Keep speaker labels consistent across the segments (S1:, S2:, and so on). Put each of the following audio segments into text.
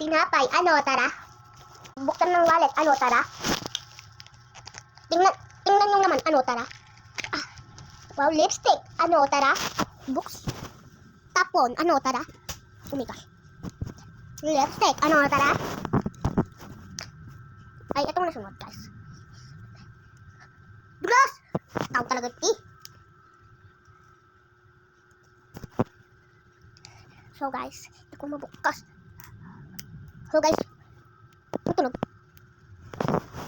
S1: Tinapay, ano, tara? Buksan ng wallet, ano, tara? Tingnan nyo naman, ano, tara? Ah, wow, lipstick, ano, tara? Books, tapon, ano, tara? Oh my gosh. Lipstick, ano, tara? Ay, itong nasunod, guys. Gloss! Tawag talaga, So, guys, hindi ko mabukas. So, guys, tutunog.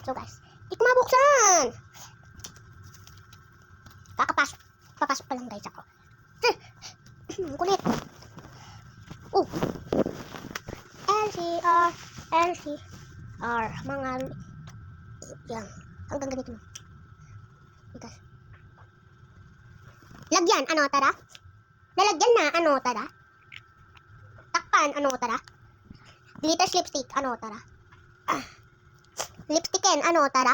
S1: So, guys, hindi ko mabuksan. Papasok pa lang, guys, ako. Kulit. Oh. LCR. Mga, yan. Hanggang ganito mo. Guys. Lagyan, ano, tara? Nalagyan na, ano, tara? Takpan, ano, tara? Glitters lipstick, ano, tara? Lipstickin, ano, tara?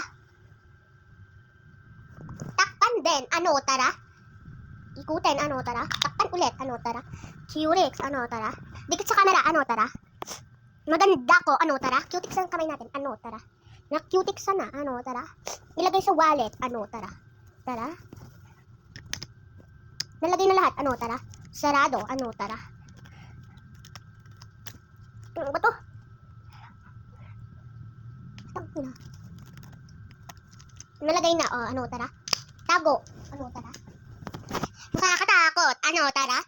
S1: Takpan din, ano, tara? Ikutin, ano, tara? Takpan ulit, ano, tara? Curix, ano, tara? Dikit sa camera, ano, tara? Maganda ko, ano, tara? Cutix ang kamay natin, ano, tara? Na-cutix na, ano, tara? Ilagay sa wallet, ano, tara? Tara? Nalagay na lahat, ano, tara? Sarado, ano, tara? Ano ba to? Nalagay na, oh, ano, tara? Tago, ano, tara? Nakakatakot, ano, tara?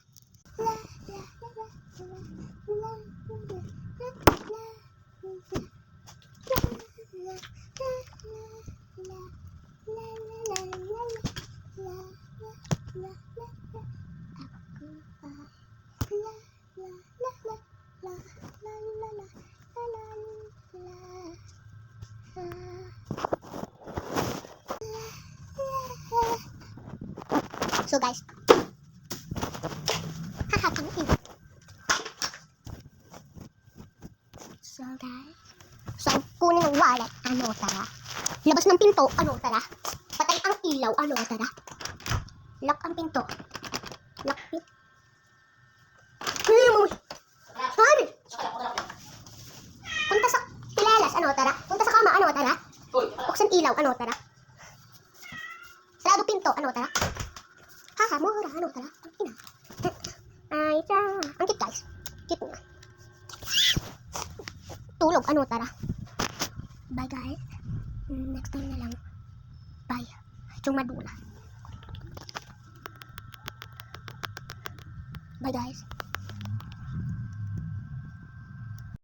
S1: So, guys, so, kunin ang wallet, ano, tara? Labas ng pinto, ano, tara? Patay ang ilaw, ano, tara? Lock ang pinto. Lock pinto. Sabi! Punta sa pilalas, ano, tara? Punta sa kama, ano, tara? Buksan ilaw, ano, tara? Sarado pinto, ano, tara? Haha, mura, ano, tara? Ang ina. Ay, ang cute, guys. Cute nga. Tulog, ano, tara? Bye, guys. Next time na lang. Bye. Chumadula. Bye, guys.